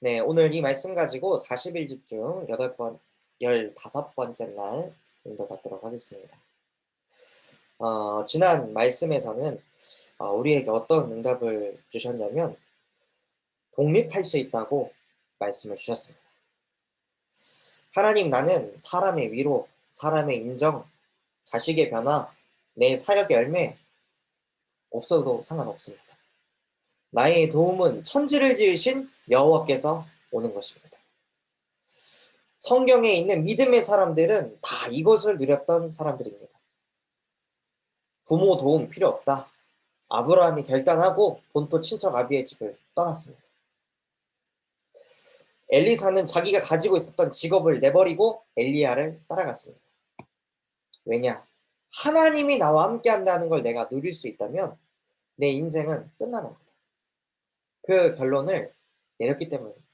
네, 오늘 이 말씀 가지고 40일 집중 15번째 날 인도받도록 하겠습니다. 지난 말씀에서는 우리에게 어떤 응답을 주셨냐면 독립할 수 있다고 말씀을 주셨습니다. 하나님, 나는 사람의 위로, 사람의 인정, 자식의 변화, 내 사역의 열매 없어도 상관없습니다. 나의 도움은 천지를 지으신 여호와께서 오는 것입니다. 성경에 있는 믿음의 사람들은 다 이것을 누렸던 사람들입니다. 부모 도움 필요 없다. 아브라함이 결단하고 본토 친척 아비의 집을 떠났습니다. 엘리사는 자기가 가지고 있었던 직업을 내버리고 엘리야를 따라갔습니다. 왜냐? 하나님이 나와 함께 한다는 걸 내가 누릴 수 있다면 내 인생은 끝나는 거다. 그 결론을 내렸기 때문입니다.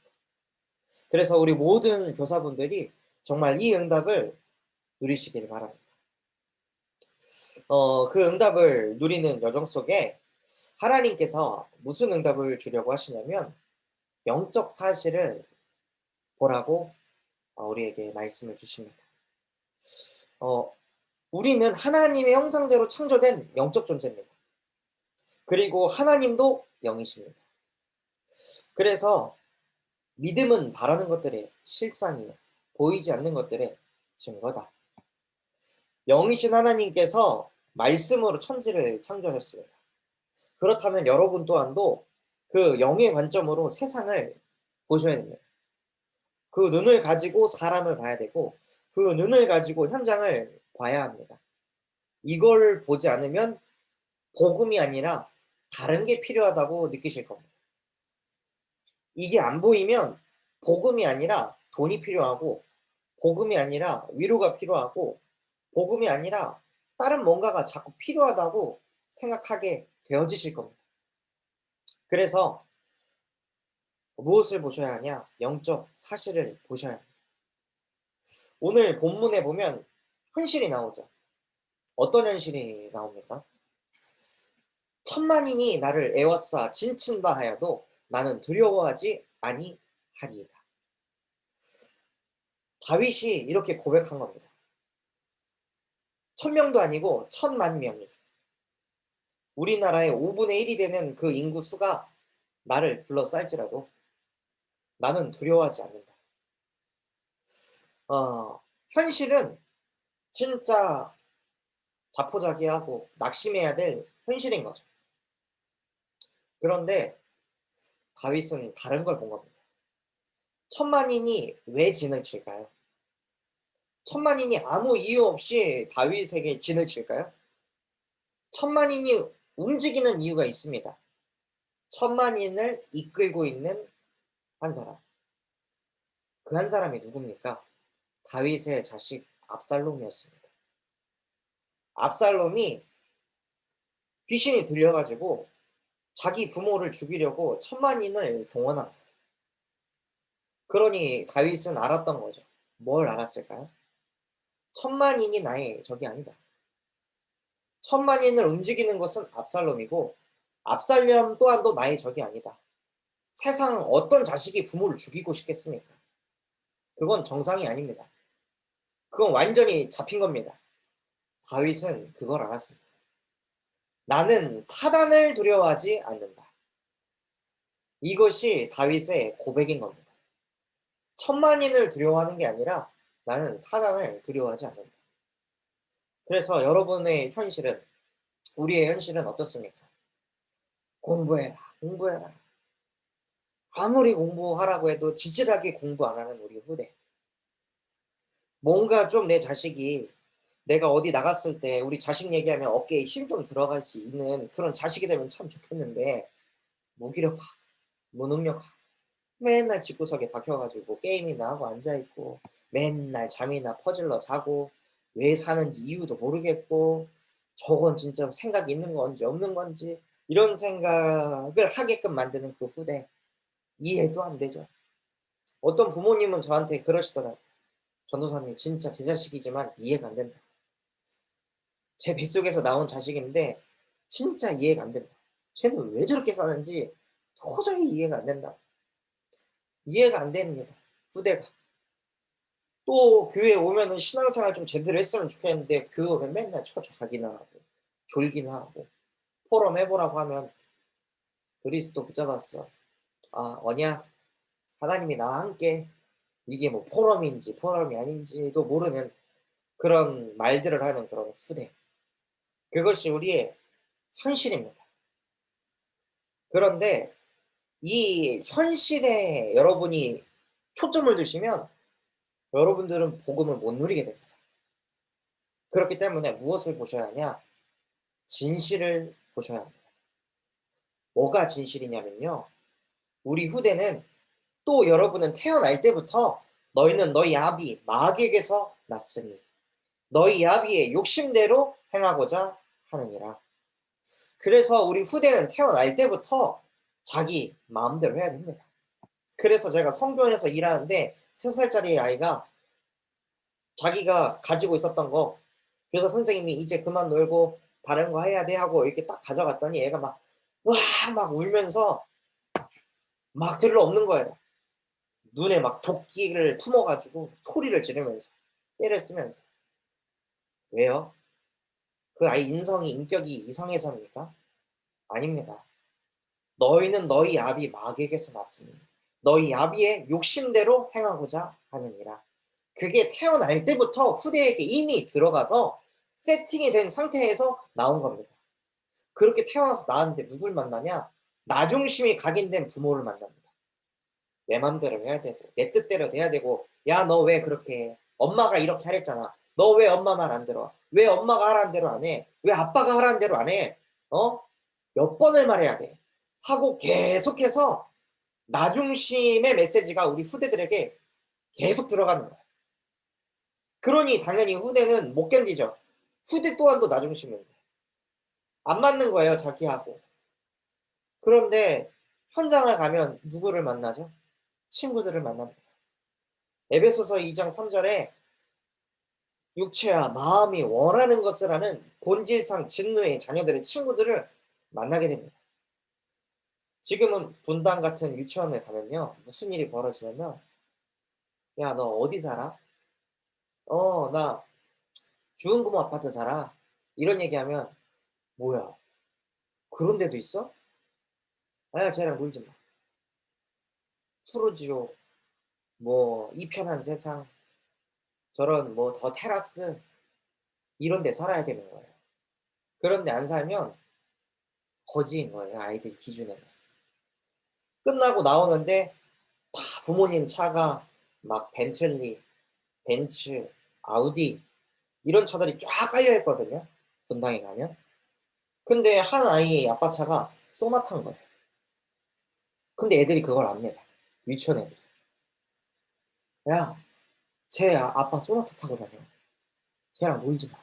그래서 우리 모든 교사분들이 정말 이 응답을 누리시길 바랍니다. 그 응답을 누리는 여정 속에 하나님께서 무슨 응답을 주려고 하시냐면 영적 사실을 보라고 우리에게 말씀을 주십니다. 어, 우리는 하나님의 형상대로 창조된 영적 존재입니다. 그리고 하나님도 영이십니다. 그래서 믿음은 바라는 것들의 실상이요, 보이지 않는 것들의 증거다. 영이신 하나님께서 말씀으로 천지를 창조하셨습니다. 그렇다면 여러분 또한도 그 영의 관점으로 세상을 보셔야 됩니다. 그 눈을 가지고 사람을 봐야 되고 그 눈을 가지고 현장을 봐야 합니다. 이걸 보지 않으면 복음이 아니라 다른 게 필요하다고 느끼실 겁니다. 이게 안 보이면 복음이 아니라 돈이 필요하고 복음이 아니라 위로가 필요하고 복음이 아니라 다른 뭔가가 자꾸 필요하다고 생각하게 되어지실 겁니다. 그래서 무엇을 보셔야 하냐? 영적 사실을 보셔야 합니다. 오늘 본문에 보면 현실이 나오죠. 어떤 현실이 나옵니까? 천만인이 나를 에워싸 진친다 하여도 나는 두려워하지 아니하리이다. 다윗이 이렇게 고백한 겁니다. 1000명도 아니고 1000만 명이, 우리나라의 5분의 1이 되는 그 인구 수가 나를 둘러쌀지라도 나는 두려워하지 않는다. 현실은 진짜 자포자기하고 낙심해야 될 현실인 거죠. 그런데 다윗은 다른 걸 본 겁니다. 천만인이 왜 진을 칠까요? 천만인이 아무 이유 없이 다윗에게 진을 칠까요? 천만인이 움직이는 이유가 있습니다. 천만인을 이끌고 있는 한 사람. 그 한 사람이 누굽니까? 다윗의 자식 압살롬이었습니다. 압살롬이 귀신이 들려가지고 자기 부모를 죽이려고 천만인을 동원한 거예요. 그러니 다윗은 알았던 거죠. 뭘 알았을까요? 천만인이 나의 적이 아니다. 천만인을 움직이는 것은 압살롬이고 압살롬 또한도 나의 적이 아니다. 세상 어떤 자식이 부모를 죽이고 싶겠습니까? 그건 정상이 아닙니다. 그건 완전히 잡힌 겁니다. 다윗은 그걸 알았습니다. 나는 사단을 두려워하지 않는다. 이것이 다윗의 고백인 겁니다. 천만인을 두려워하는 게 아니라 나는 사단을 두려워하지 않는다. 그래서 여러분의 현실은, 우리의 현실은 어떻습니까? 공부해라, 공부해라. 아무리 공부하라고 해도 지질하게 공부 안 하는 우리 후대. 뭔가 좀 내 자식이, 내가 어디 나갔을 때 우리 자식 얘기하면 어깨에 힘 좀 들어갈 수 있는 그런 자식이 되면 참 좋겠는데 무기력하고 무능력하고 맨날 집구석에 박혀가지고 게임이나 하고 앉아있고 맨날 잠이나 퍼질러 자고 왜 사는지 이유도 모르겠고 저건 진짜 생각이 있는 건지 없는 건지 이런 생각을 하게끔 만드는 그 후대. 이해도 안 되죠. 어떤 부모님은 저한테 그러시더라고요. 전도사님, 진짜 제 자식이지만 이해가 안 된다. 제 뱃속에서 나온 자식인데 진짜 이해가 안 된다. 쟤는 왜 저렇게 사는지 도저히 이해가 안 된다. 이해가 안 됩니다, 후대가. 또 교회 오면은 신앙생활 좀 제대로 했으면 좋겠는데 교회 오면 맨날 처져 가기나 하고 졸기나 하고 포럼 해 보라고 하면 그리스도 붙잡았어. 아 언약 하나님이 나와 함께 이게 뭐 포럼인지 포럼이 아닌지도 모르는 그런 말들을 하는 그런 후대. 그것이 우리의 현실입니다. 그런데 이 현실에 여러분이 초점을 두시면 여러분들은 복음을 못 누리게 됩니다. 그렇기 때문에 무엇을 보셔야 하냐? 진실을 보셔야 합니다. 뭐가 진실이냐면요. 우리 후대는 또 여러분은 태어날 때부터 너희는 너희 아비 마귀에게서 났으니 너희 아비의 욕심대로 행하고자 하느니라. 그래서 우리 후대는 태어날 때부터 자기 마음대로 해야 됩니다. 그래서 제가 성교원에서 일하는데 3살짜리 아이가 자기가 가지고 있었던 거 교사 선생님이 "이제 그만 놀고 다른 거 해야 돼." 하고 이렇게 딱 가져갔더니 애가 막 와 막 울면서 막 들러없는 거예요. 눈에 막 도끼를 품어 가지고 소리를 지르면서 떼를 쓰면서. 왜요? 그 아이 인성이 인격이 이상해서입니까? 아닙니다. "너희는 너희 아비 마귀에게서 났으니 너희 아비의 욕심대로 행하고자 하느니라." 그게 태어날 때부터 후대에게 이미 들어가서 세팅이 된 상태에서 나온 겁니다. 그렇게 태어나서 낳았는데 누굴 만나냐? 나 중심이 각인된 부모를 만납니다. 내 맘대로 해야 되고 내 뜻대로 돼야 되고 "야 너 왜 그렇게 해? 엄마가 이렇게 하랬잖아. 너 왜 엄마 말 안 들어? 왜 엄마가 하라는 대로 안 해? 왜 아빠가 하라는 대로 안 해? 어? 몇 번을 말해야 돼?" 하고 계속해서 나 중심의 메시지가 우리 후대들에게 계속 들어가는 거야. 그러니 당연히 후대는 못 견디죠. 후대 또한도 나 중심인데. 안 맞는 거예요, 자기하고. 그런데 현장을 가면 누구를 만나죠? 친구들을 만납니다. 에베소서 2장 3 절에 육체와 마음이 원하는 것을 하는 본질상 진노의 자녀들의 친구들을 만나게 됩니다. 지금은 분당 같은 유치원을 가면요. 무슨 일이 벌어지냐면 "야 너 어디 살아?" 나 주은부모 아파트 살아." 이런 얘기하면 "뭐야 그런 데도 있어? 아 쟤랑 놀지 마." 푸르지오 뭐 이 편한 세상 저런 뭐 더 테라스 이런 데 살아야 되는 거예요. 그런 데 안 살면 거지인 거예요, 아이들 기준에는. 끝나고 나오는데 다 부모님 차가 막 벤틀리, 벤츠, 아우디 이런 차들이 쫙 깔려 있거든요, 분당에 가면. 근데 한 아이의 아빠 차가 쏘나타인 거예요. 근데 애들이 그걸 압니다, 유치원 애들이. "야 쟤 아빠 쏘나타 타고 다녀. 쟤랑 놀지 마."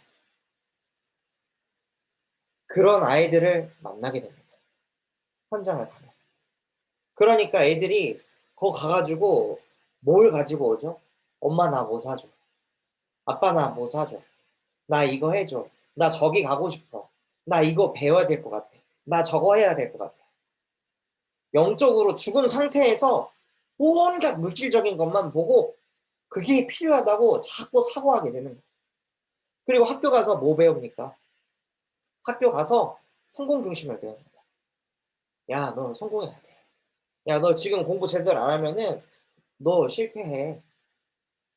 그런 아이들을 만나게 됩니다, 현장을 가면. 그러니까 애들이 거 가 가지고 뭘 가지고 오죠? "엄마 나 뭐 사줘. 아빠 나 뭐 사줘. 나 이거 해 줘. 나 저기 가고 싶어. 나 이거 배워야 될 것 같아. 나 저거 해야 될 것 같아." 영적으로 죽은 상태에서 온갖 물질적인 것만 보고 그게 필요하다고 자꾸 사고하게 되는 거예요. 그리고 학교 가서 뭐 배웁니까? 학교 가서 성공 중심을 배웁니다. "야 너 성공해야 돼. 야 너 지금 공부 제대로 안 하면은 너 실패해."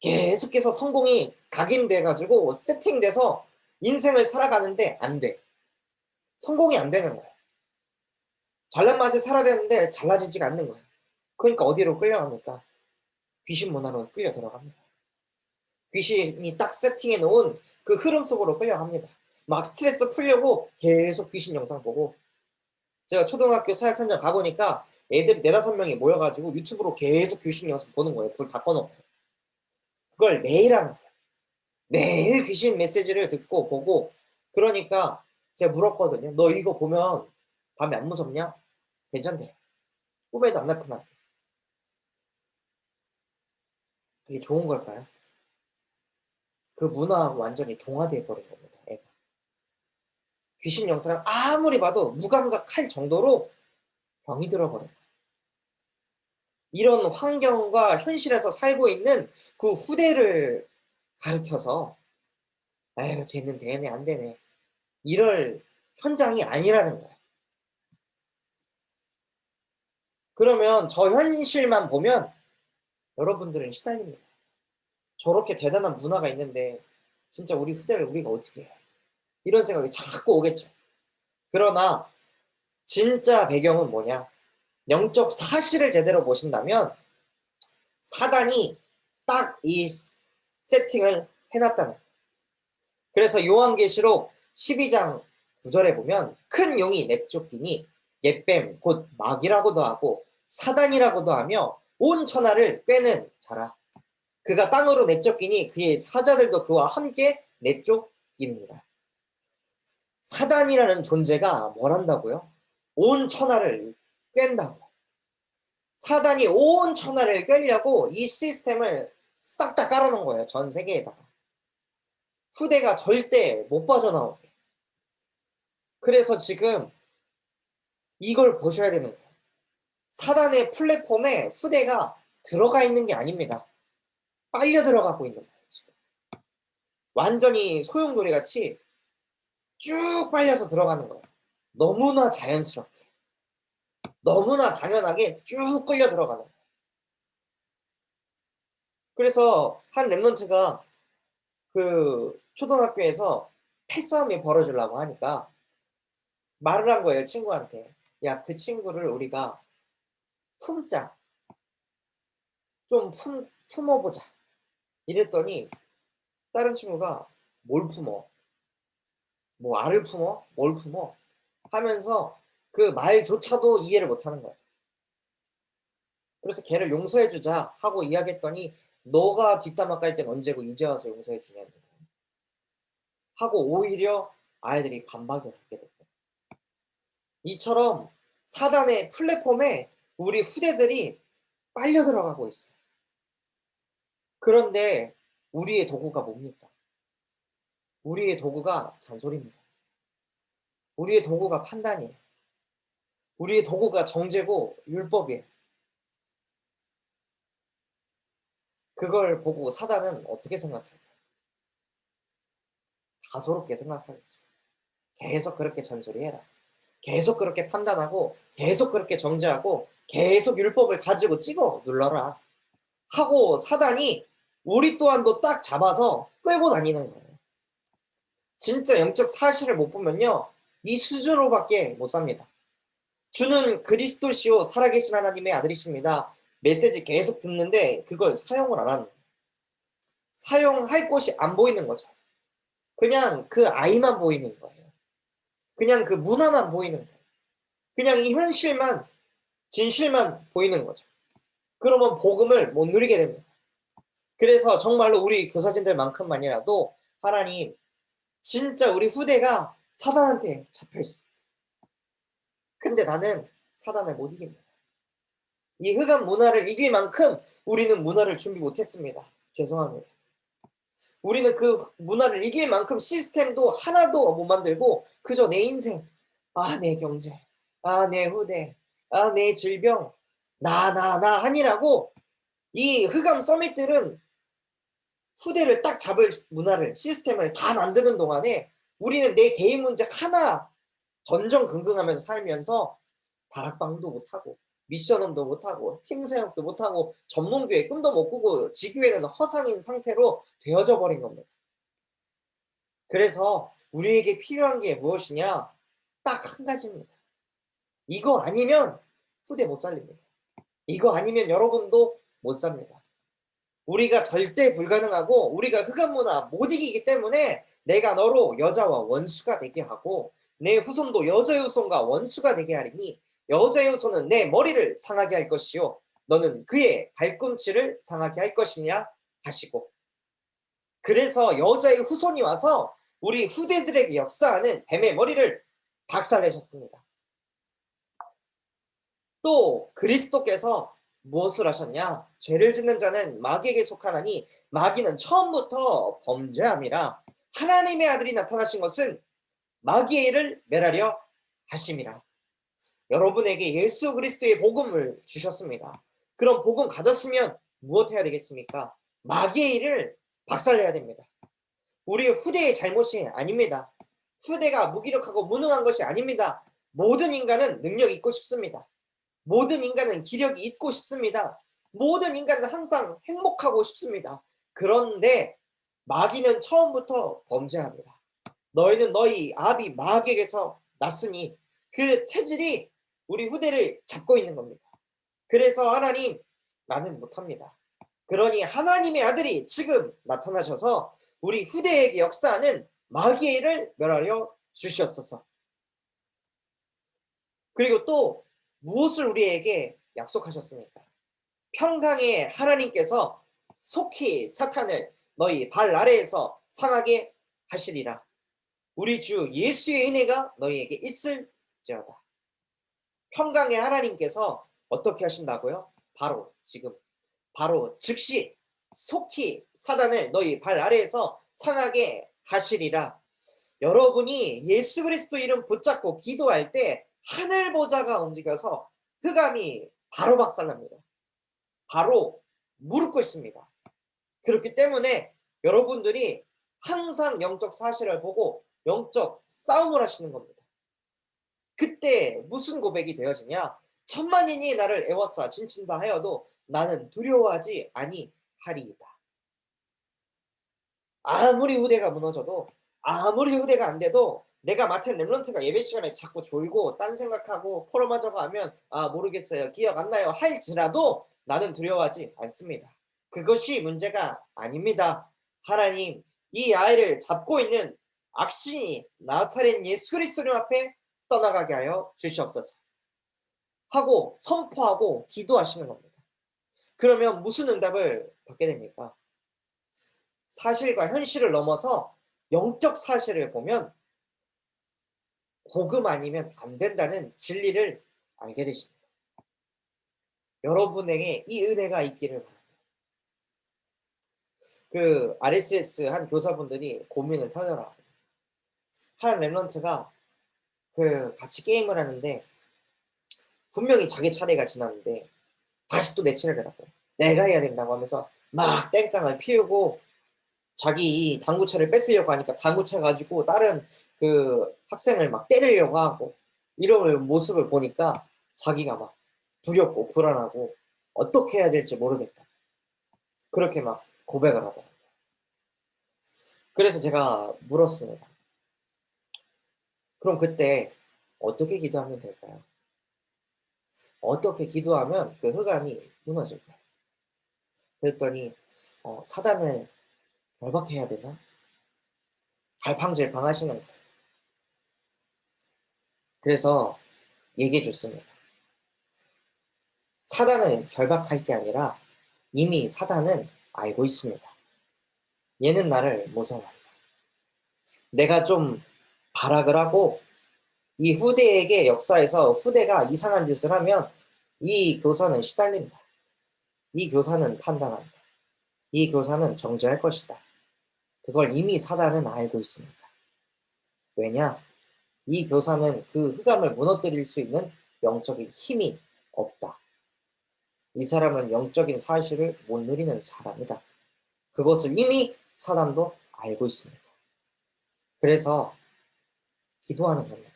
계속해서 성공이 각인돼 가지고 세팅돼서 인생을 살아가는데 안 돼. 성공이 안 되는 거야. 잘난 맛에 살아야 되는데 잘나지지가 않는 거야. 그러니까 어디로 끌려갑니까? 귀신 문화로 끌려 들어갑니다. 귀신이 딱 세팅해 놓은 그 흐름 속으로 끌려갑니다. 막 스트레스 풀려고 계속 귀신 영상 보고 제가 초등학교 사역 현장 가 보니까 애들이 4-5 명이 모여 가지고 유튜브로 계속 귀신 영상 보는 거예요, 불 다 꺼 놓고. 그걸 매일 하는 거예요. 매일 귀신 메시지를 듣고 보고 그러니까 제가 물었거든요. "너 이거 보면 밤에 안 무섭냐?" "괜찮대. 꿈에도 안 나타나." 그게 좋은 걸까요? 그 문화하고 완전히 동화돼 버린 겁니다, 애가. 귀신 영상을 아무리 봐도 무감각할 정도로 병이 들어 버려요. 이런 환경과 현실에서 살고 있는 그 후대를 가르쳐서 "아유 쟤는 되네 안 되네." 이럴 현장이 아니라는 거야. 그러면 저 현실만 보면 여러분들은 시달립니다. 저렇게 대단한 문화가 있는데 진짜 우리 후대를 우리가 어떻게 해. 이런 생각이 자꾸 오겠죠. 그러나 진짜 배경은 뭐냐? 영적 사실을 제대로 보신다면 사단이 딱 이 세팅을 해놨다는 거예요. 그래서 요한계시록 12장 9절에 보면 큰 용이 내쫓기니 옛뱀 곧 마귀라고도 하고 사단이라고도 하며 온 천하를 꿰는 자라. 그가 땅으로 내쫓기니 그의 사자들도 그와 함께 내쫓기느니라. 사단이라는 존재가 뭘 한다고요? 온 천하를 꿰다고. 사단이 온 천하를 꿰려고 이 시스템을 싹 다 깔아놓은 거예요. 전 세계에다가. 후대가 절대 못 빠져나오게. 그래서 지금 이걸 보셔야 되는 거예요. 사단의 플랫폼에 후대가 들어가 있는 게 아닙니다. 빨려 들어가고 있는 거예요. 지금. 완전히 소용돌이 같이 쭉 빨려서 들어가는 거예요. 너무나 자연스럽게. 너무나 당연하게 쭉 끌려 들어가는 거예요. 그래서 한 랩런트가 그 초등학교에서 패싸움이 벌어지려고 하니까 말을 한 거예요, 친구한테. 야, 그 친구를 우리가 품자. 좀 품어보자. 이랬더니 다른 친구가 뭘 품어? 뭐 알을 품어? 뭘 품어? 하면서 그 말조차도 이해를 못 하는 거예요. 그래서 걔를 용서해 주자 하고 이야기했더니 너가 뒷담화 깔 땐 언제고 이제 와서 용서해 주냐고 하고 오히려 아이들이 반박을 하게 됐고 이처럼 사단의 플랫폼에 우리 후대들이 빨려 들어가고 있어요. 그런데 우리의 도구가 뭡니까? 우리의 도구가 잔소리입니다. 우리의 도구가 판단이에요. 우리의 도구가 정죄고 율법이에요. 그걸 보고 사단은 어떻게 생각할까요? 가소롭게 생각하겠죠. 계속 그렇게 잔소리해라. 계속 그렇게 판단하고 계속 그렇게 정죄하고 계속 율법을 가지고 찍어 눌러라 하고 사단이 우리 또한도 딱 잡아서 끌고 다니는 거예요. 진짜 영적 사실을 못 보면요. 이 수준으로밖에 못 삽니다. 주는 그리스도시요 살아계신 하나님의 아들이십니다. 메시지 계속 듣는데 그걸 사용을 안 하는 거예요. 사용할 곳이 안 보이는 거죠. 그냥 그 아이만 보이는 거예요. 그냥 그 문화만 보이는 거예요. 그냥 이 현실만 진실만 보이는 거죠. 그러면 복음을 못 누리게 됩니다. 그래서 정말로 우리 교사진들만큼만이라도 하나님 진짜 우리 후대가 사단한테 잡혀있어. 근데 나는 사단을 못 이깁니다. 이 흑암 문화를 이길 만큼 우리는 문화를 준비 못했습니다. 죄송합니다. 우리는 그 문화를 이길 만큼 시스템도 하나도 못 만들고 그저 내 인생, 아, 내 경제, 아, 내 후대, 아, 내 질병, 나 하니라고 이 흑암 서밋들은 후대를 딱 잡을 문화를 시스템을 다 만드는 동안에 우리는 내 개인 문제 하나 전전긍긍하면서 살면서 다락방도 못하고 미션홈도 못하고 팀 사역도 못하고 전문교회 꿈도 못 꾸고 지교회는 허상인 상태로 되어져 버린 겁니다. 그래서 우리에게 필요한 게 무엇이냐? 딱 한 가지입니다. 이거 아니면 후대 못 살립니다. 이거 아니면 여러분도 못 삽니다. 우리가 절대 불가능하고 우리가 흑암 문화 못 이기기 때문에 내가 너로 여자와 원수가 되게 하고 내 후손도 여자의 후손과 원수가 되게 하리니 여자의 후손은 내 머리를 상하게 할 것이요 너는 그의 발꿈치를 상하게 할 것이냐 하시고 그래서 여자의 후손이 와서 우리 후대들에게 역사하는 뱀의 머리를 박살내셨습니다. 또 그리스도께서 무엇을 하셨냐? 죄를 짓는 자는 마귀에게 속하나니 마귀는 처음부터 범죄함이라 하나님의 아들이 나타나신 것은 마귀의 일을 멸하려 하심이라. 여러분에게 예수 그리스도의 복음을 주셨습니다. 그럼 복음 가졌으면 무엇 해야 되겠습니까? 마귀의 일을 박살내야 됩니다. 우리 후대의 잘못이 아닙니다. 후대가 무기력하고 무능한 것이 아닙니다. 모든 인간은 능력이 있고 싶습니다. 모든 인간은 기력이 있고 싶습니다. 모든 인간은 항상 행복하고 싶습니다. 그런데 마귀는 처음부터 범죄합니다. 너희는 너희 아비 마귀에게서 났으니 그 체질이 우리 후대를 잡고 있는 겁니다. 그래서 하나님, 나는 못합니다. 그러니 하나님의 아들이 지금 나타나셔서 우리 후대에게 역사하는 마귀의 일을 멸하려 주시옵소서. 그리고 또 무엇을 우리에게 약속하셨습니까? 평강의 하나님께서 속히 사탄을 너희 발 아래에서 상하게 하시리라. 우리 주 예수의 은혜가 너희에게 있을지어다. 평강의 하나님께서 어떻게 하신다고요? 바로 지금, 바로 즉시 속히 사단을 너희 발 아래에서 상하게 하시리라. 여러분이 예수 그리스도 이름 붙잡고 기도할 때 하늘 보좌가 움직여서 흑암이 바로 박살납니다. 바로 무릎 꿇습니다. 그렇기 때문에 여러분들이 항상 영적 사실을 보고 영적 싸움을 하시는 겁니다. 그때 무슨 고백이 되어지냐? 천만인이 나를 애워싸 진친다 하여도 나는 두려워하지 아니하리이다. 아무리 후대가 무너져도, 아무리 후대가 안 돼도 내가 맡은 렘넌트가 예배 시간에 자꾸 졸고 딴 생각하고 포럼하자고 하면 모르겠어요, 기억 안 나요 할지라도 나는 두려워하지 않습니다. 그것이 문제가 아닙니다. 하나님, 이 아이를 잡고 있는 악신이 나사렛 예수 그리스도 앞에 떠나가게 하여 주시옵소서 하고 선포하고 기도하시는 겁니다. 그러면 무슨 응답을 받게 됩니까? 사실과 현실을 넘어서 영적 사실을 보면 복음 아니면 안 된다는 진리를 알게 되십니다. 여러분에게 이 은혜가 있기를 바랍니다. 그 RSS 한 교사분들이 고민을 터져라. 한 렘넌트가 그 같이 게임을 하는데 분명히 자기 차례가 지났는데 다시 또 내 차례라고 내가 해야 된다고 하면서 막 땡깡을 피우고 자기 당구차를 뺏으려고 하니까 당구차 가지고 다른 그 학생을 막 때리려고 하고 이런 모습을 보니까 자기가 막 두렵고 불안하고 어떻게 해야 될지 모르겠다. 그렇게 막 고백을 하더라고요. 그래서 제가 물었습니다. 그럼 그때 어떻게 기도하면 될까요? 어떻게 기도하면 그 흑암이 무너질까요? 그랬더니 사단을 결박해야 되나? 갈팡질팡하시는 거예요. 그래서 얘기해 줬습니다. 사단을 결박할 게 아니라 이미 사단은 알고 있습니다. 얘는 나를 무서워한다. 내가 좀 발악을 하고 이 후대에게 역사에서 후대가 이상한 짓을 하면 이 교사는 시달린다. 이 교사는 판단한다. 이 교사는 정죄할 것이다. 그걸 이미 사단은 알고 있습니다. 왜냐? 이 교사는 그 흑암을 무너뜨릴 수 있는 영적인 힘이 없다. 이 사람은 영적인 사실을 못 누리는 사람이다. 그것을 이미 사단도 알고 있습니다. 그래서 기도하는 겁니다.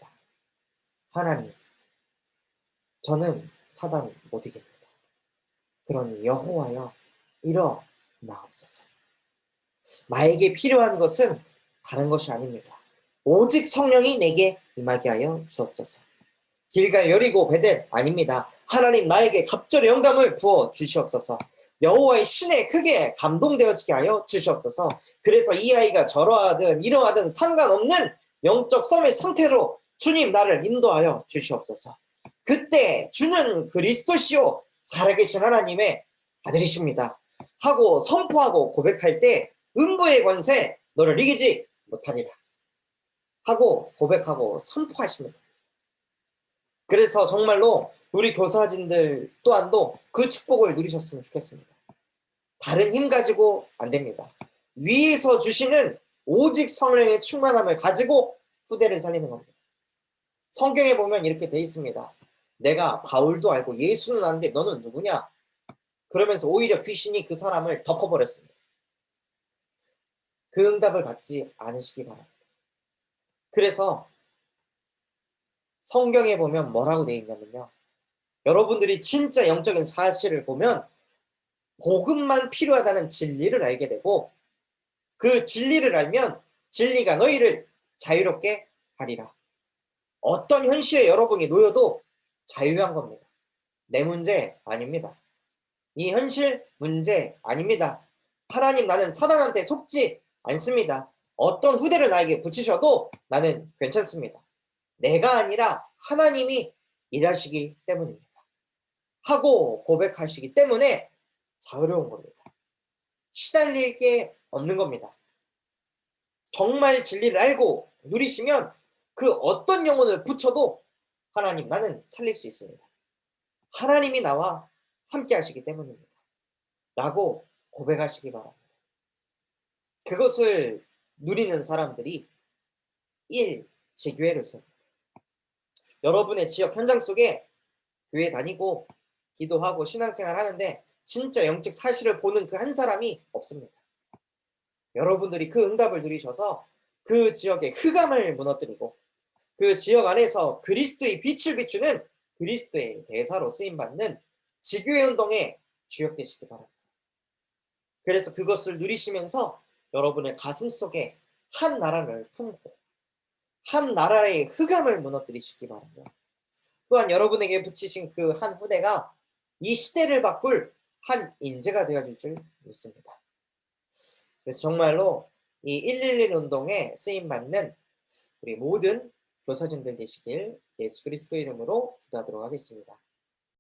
하나님, 저는 사단 못 이깁니다. 그러니 여호와여, 일어나옵소서. 나에게 필요한 것은 다른 것이 아닙니다. 오직 성령이 내게 임하게 하여 주옵소서. 길갈 여리고 베델 아닙니다. 하나님, 나에게 갑절의 영감을 부어 주시옵소서. 여호와의 신에 크게 감동되어지게 하여 주시옵소서. 그래서 이 아이가 저러하든 이러하든 상관없는 영적 썸의 상태로 주님 나를 인도하여 주시옵소서. 그때 주는 그리스도시요 살아계신 하나님의 아들이십니다 하고 선포하고 고백할 때 음부의 권세 너를 이기지 못하리라 하고 고백하고 선포하십니다. 그래서 정말로 우리 교사진들 또한도 그 축복을 누리셨으면 좋겠습니다. 다른 힘 가지고 안 됩니다. 위에서 주시는 오직 성령의 충만함을 가지고 후대를 살리는 겁니다. 성경에 보면 이렇게 돼 있습니다. 내가 바울도 알고 예수는 아는데 너는 누구냐? 그러면서 오히려 귀신이 그 사람을 덮어버렸습니다. 그 응답을 받지 않으시기 바랍니다. 그래서 성경에 보면 뭐라고 되어 있냐면요. 여러분들이 진짜 영적인 사실을 보면 복음만 필요하다는 진리를 알게 되고 그 진리를 알면 진리가 너희를 자유롭게 하리라. 어떤 현실에 여러분이 놓여도 자유한 겁니다. 내 문제 아닙니다. 이 현실 문제 아닙니다. 하나님 나는 사단한테 속지 않습니다. 어떤 후대를 나에게 붙이셔도 나는 괜찮습니다. 내가 아니라 하나님이 일하시기 때문입니다. 하고 고백하시기 때문에 자유로운 겁니다. 시달릴 게 없는 겁니다. 정말 진리를 알고 누리시면 그 어떤 영혼을 붙여도 하나님 나는 살릴 수 있습니다. 하나님이 나와 함께 하시기 때문입니다. 라고 고백하시기 바랍니다. 그것을 누리는 사람들이 1. 재교회를 세웁니다. 여러분의 지역 현장 속에 교회 다니고 기도하고 신앙생활 하는데 진짜 영적 사실을 보는 그 한 사람이 없습니다. 여러분들이 그 응답을 누리셔서 그 지역의 흑암을 무너뜨리고 그 지역 안에서 그리스도의 빛을 비추는 그리스도의 대사로 쓰임받는 지교회 운동에 주역되시기 바랍니다. 그래서 그것을 누리시면서 여러분의 가슴 속에 한 나라를 품고 한 나라의 흑암을 무너뜨리시기 바랍니다. 또한 여러분에게 붙이신 그 한 후대가 이 시대를 바꿀 한 인재가 되어줄 줄 믿습니다. 그래서 정말로 이 111 운동에 쓰임받는 우리 모든 교사진들 되시길 예수 그리스도 이름으로 기도하도록 하겠습니다.